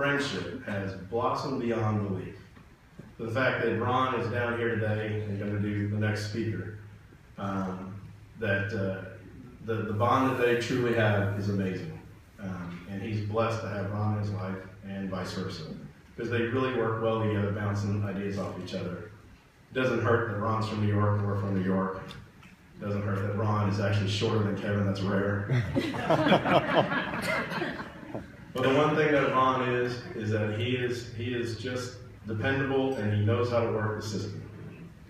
friendship has blossomed beyond belief. The fact that Ron is down here today and going to do the next speaker, the bond that they truly have is amazing. And he's blessed to have Ron in his life and vice versa. Because they really work well together, bouncing ideas off each other. It doesn't hurt that Ron's from New York and we're from New York. It doesn't hurt that Ron is actually shorter than Kevin, that's rare. But the one thing that Ron is that he is just dependable and he knows how to work the system.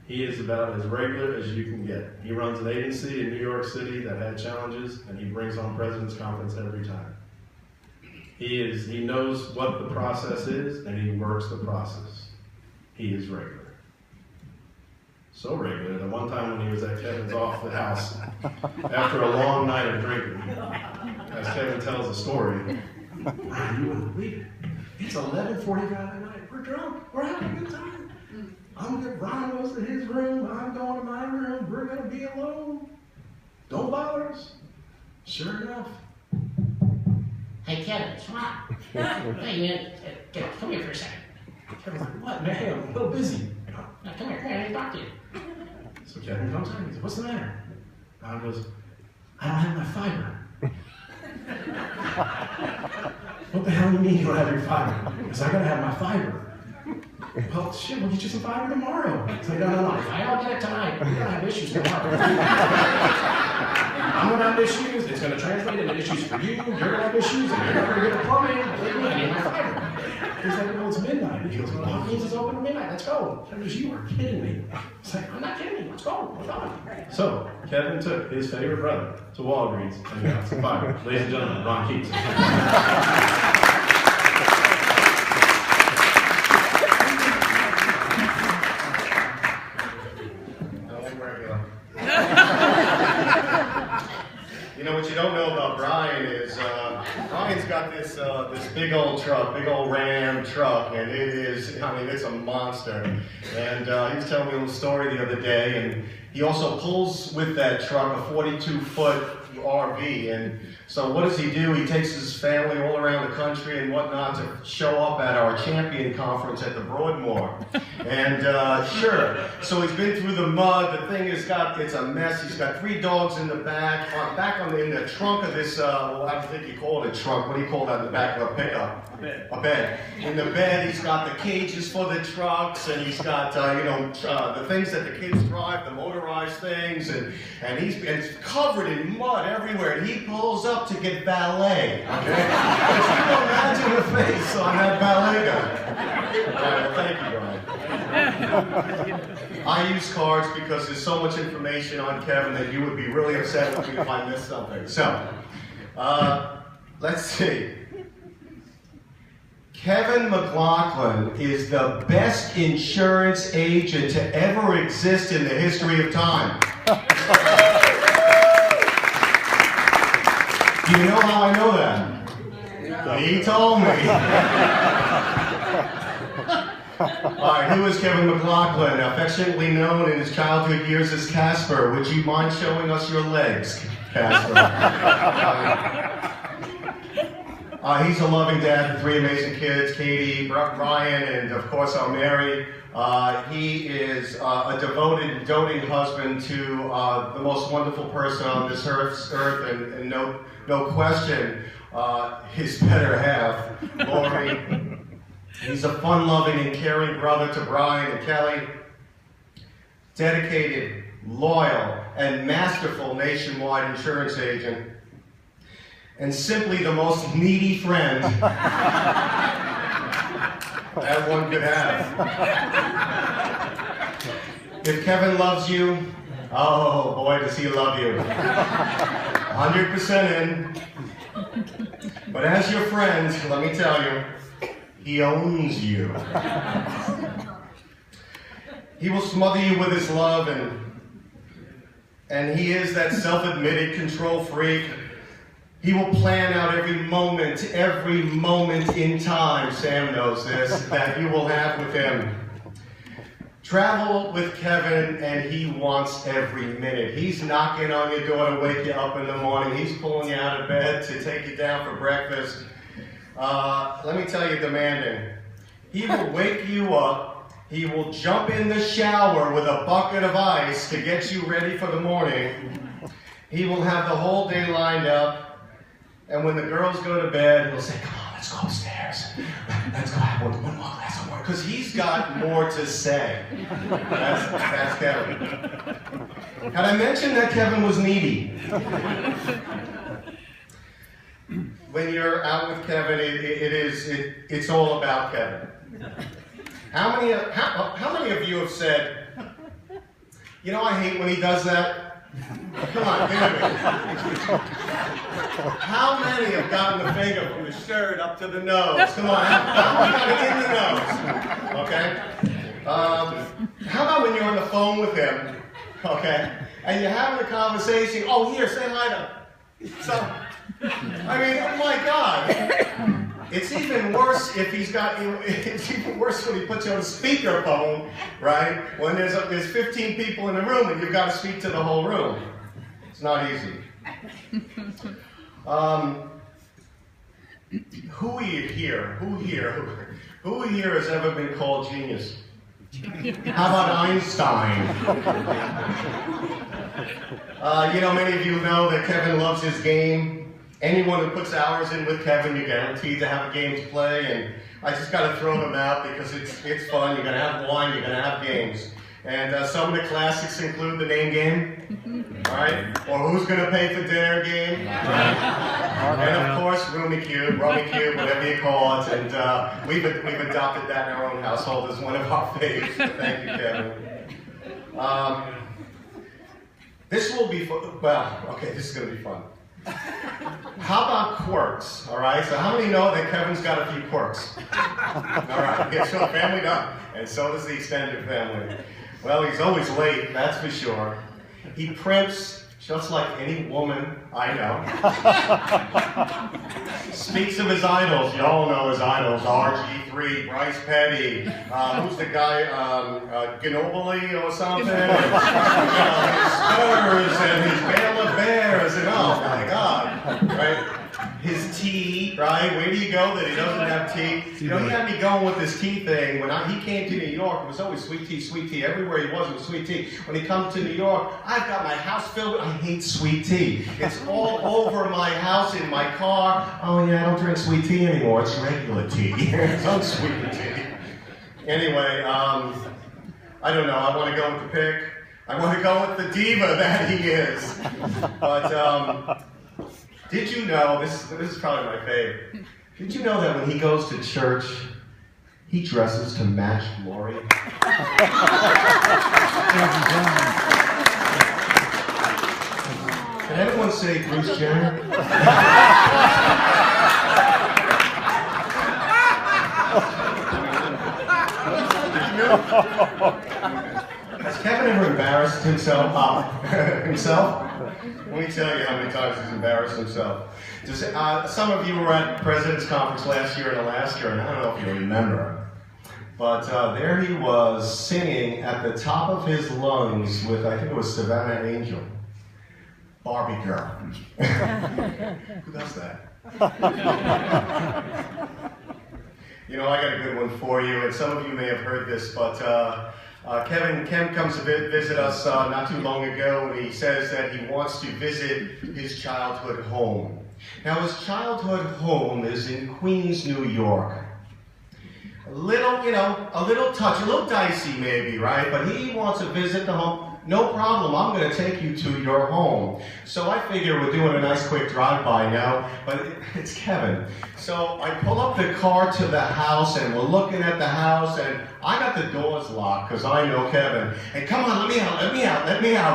He is about as regular as you can get. He runs an agency in New York City that had challenges and he brings on President's Conference every time. He knows what the process is and he works the process. He is regular. So regular that one time when he was at Kevin's off the house, after a long night of drinking, as Kevin tells the story, Ryan, you wouldn't believe it. It's 11:45 at night. We're drunk. We're having a good time. Ryan goes to his room. I'm going to my room. We're going to be alone. Don't bother us. Sure enough. Hey, Kevin, it's Ron. Hey, man, come here for a second. Kevin's like, what, man? I'm a little busy. Now, come here, I need to talk to you. So Kevin comes in and he says, what's the matter? Ron goes, I don't have my fiber. What the hell do you mean you don't have your fiber? Because I gotta have my fiber. Well, shit, we'll get you some fiber tomorrow. It's like, no. If I don't get it tonight, we're gonna have issues tomorrow. I'm gonna have issues. It's gonna translate into issues for you. You're gonna have issues, and you're not gonna get the plumbing. I need my fiber. He's like, well, it's midnight. He goes, well, Hawkins is open at midnight. Let's go. Kevin goes, you are kidding me. It's like, I'm not kidding. Let's go. We're going. So Kevin took his favorite brother to Walgreens and got some fiber. Ladies and gentlemen, Ron Keats. You know what you don't know about Brian is Brian's got this big old truck, big old Ram truck, and it is, I mean, it's a monster. And he was telling me a little story the other day, and he also pulls with that truck a 42-foot RV. And so what does he do? He takes his family all around the country and whatnot to show up at our champion conference at the Broadmoor. And sure, so he's been through the mud. The thing it's a mess. He's got 3 dogs in the back, in the trunk of this, well, I don't think you call it a trunk. What do you call that in the back of a bed? A bed. In the bed, he's got the cages for the trucks, and he's got, the things that the kids drive, the motorized things, and it's covered in mud everywhere. And he pulls up to get ballet. Okay? If you can imagine the face on that ballet guy. All right, well, thank you, Brian. I use cards because there's so much information on Kevin that you would be really upset with me if I missed something. So, let's see. Kevin McLaughlin is the best insurance agent to ever exist in the history of time. Do you know how I know that? He told me. All right, who is Kevin McLaughlin? Affectionately known in his childhood years as Casper. Would you mind showing us your legs, Casper? He's a loving dad to 3 amazing kids, Katie, Brian, and of course our Mary. He is a devoted, doting husband to the most wonderful person on this earth, and no question, his better half, Lori. He's a fun-loving and caring brother to Brian and Kelly. Dedicated, loyal, and masterful nationwide insurance agent. And simply the most needy friend that one could have. If Kevin loves you, oh boy does he love you. 100% in. But as your friend, let me tell you, he owns you. He will smother you with his love, and he is that self-admitted control freak. He will plan out every moment in time, Sam knows this, that you will have with him. Travel with Kevin, and he wants every minute. He's knocking on your door to wake you up in the morning. He's pulling you out of bed to take you down for breakfast. Let me tell you, demanding. He will wake you up. He will jump in the shower with a bucket of ice to get you ready for the morning. He will have the whole day lined up. And when the girls go to bed, he'll say, come on, let's go upstairs. Let's go have one more glass of water. Because he's got more to say. That's Kevin. Had I mentioned that Kevin was needy? When you're out with Kevin, it's all about Kevin. How many of you have said, you know, I hate when he does that? Come on, give it me. How many have gotten the finger from the shirt up to the nose? Come on, how many got it in the nose? Okay. How about when you're on the phone with him, okay, and you're having a conversation? Oh, here, say hi to. So, I mean, oh my God. It's even worse if he's got. It's even worse when he puts you on speakerphone, right? When there's 15 people in the room and you've got to speak to the whole room. It's not easy. Who here has ever been called genius? How about Einstein? You know, many of you know that Kevin loves his game. Anyone who puts hours in with Kevin, you're guaranteed to have a game to play, and I just got to throw them out because it's fun. You're going to have wine, you're going to have games. And some of the classics include the name game, all right? Or who's going to pay for dinner game, right? And of course, rummy cube, whatever you call it. And we've adopted that in our own household as one of our favorites. So thank you, Kevin. This will be fun. Well, okay, this is going to be fun. How about quirks, all right? So how many know that Kevin's got a few quirks? All right, yeah, so family done. And so does the extended family. Well, he's always late, that's for sure. He primps just like any woman I know. Speaks of his idols. You all know his idols. RG3, Bryce Petty. Who's the guy? Ginobili or something? His Spurs and his Bale of Bears and oh my God, right? His tea, right? Where do you go that he doesn't have tea? You know, he had me going with this tea thing. When he came to New York, it was always sweet tea. Everywhere he was, it was sweet tea. When he comes to New York, I've got my house filled with, I hate sweet tea. It's all over my house, in my car. Oh yeah, I don't drink sweet tea anymore. It's regular tea. It's unsweetened tea. Anyway, I don't know. I want to go with the pick. I want to go with the diva that he is. But, did you know, this is probably my favorite, did you know that when he goes to church, he dresses to match Lori? Can everyone say Bruce Jenner? Has Kevin ever embarrassed himself? Let me tell you how many times he's embarrassed himself. Some of you were at the President's Conference last year in Alaska, and I don't know if you remember, but there he was singing at the top of his lungs with, I think it was Savannah Angel, Barbie Girl. Who does that? You know, I got a good one for you, and some of you may have heard this, but Kevin comes to visit us not too long ago, and he says that he wants to visit his childhood home. Now, his childhood home is in Queens, New York. A little, you know, a little dicey maybe, right? But he wants to visit the home. No problem, I'm going to take you to your home. So I figure we're doing a nice quick drive-by now, but it's Kevin. So I pull up the car to the house, and we're looking at the house, and I got the doors locked, because I know Kevin. And come on, let me out.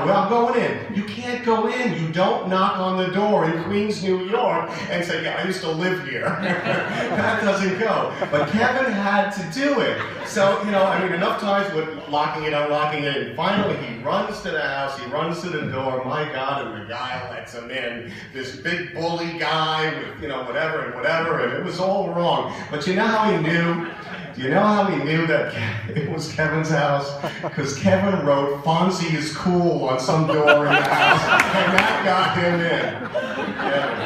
Well, I'm going in. You can't go in. You don't knock on the door in Queens, New York, and say, yeah, I used to live here. That doesn't go. But Kevin had to do it. So, you know, I mean, enough times with locking it, unlocking it, and finally he runs to the house, he runs to the door, my God, and the guy lets him in. This big bully guy with, you know, whatever, and it was all wrong. But you know how he knew? Do you know how he knew that it was Kevin's house? Because Kevin wrote, Fonzie is cool on some door in the house, and that got him in. Yeah.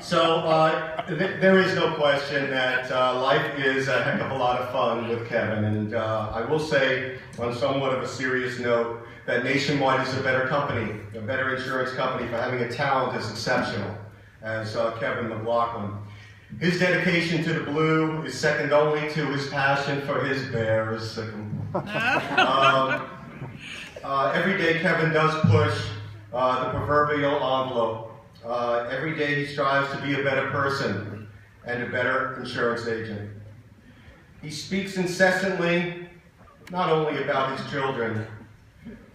There is no question that life is a heck of a lot of fun with Kevin, and I will say, on somewhat of a serious note, that Nationwide is a better company, a better insurance company for having a talent as exceptional as Kevin McLaughlin. His dedication to the blue is second only to his passion for his bears. Every day Kevin does push the proverbial envelope. Every day he strives to be a better person and a better insurance agent. He speaks incessantly, not only about his children,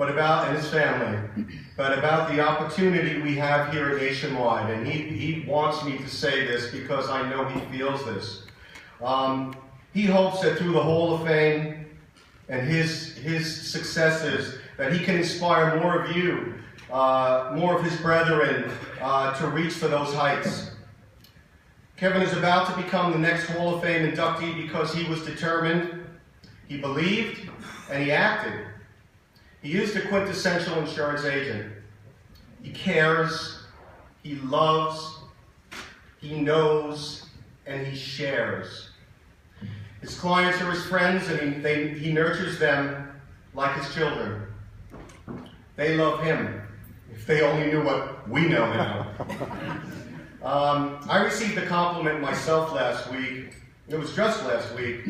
and his family, but about the opportunity we have here at Nationwide. And he wants me to say this because I know he feels this. He hopes that through the Hall of Fame and his successes, that he can inspire more of you, more of his brethren, to reach for those heights. Kevin is about to become the next Hall of Fame inductee because he was determined, he believed, and he acted. He is the quintessential insurance agent. He cares, he loves, he knows, and he shares. His clients are his friends, and he nurtures them like his children. They love him. If they only knew what we know now. I received a compliment myself last week. It was just last week.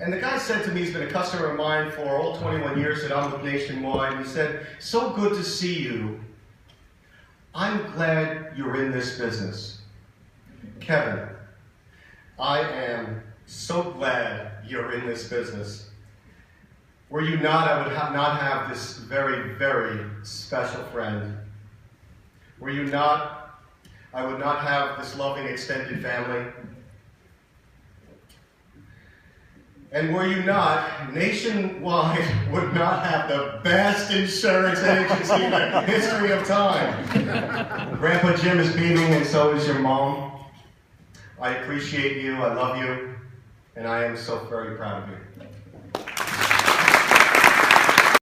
And the guy said to me, he's been a customer of mine for all 21 years that I'm with Nationwide. And he said, "So good to see you. I'm glad you're in this business." Kevin, I am so glad you're in this business. Were you not, I would not have this very, very special friend. Were you not, I would not have this loving extended family. And were you not, Nationwide would not have the best insurance agency in the history of time. Grandpa Jim is beaming, and so is your mom. I appreciate you, I love you, and I am so very proud of you.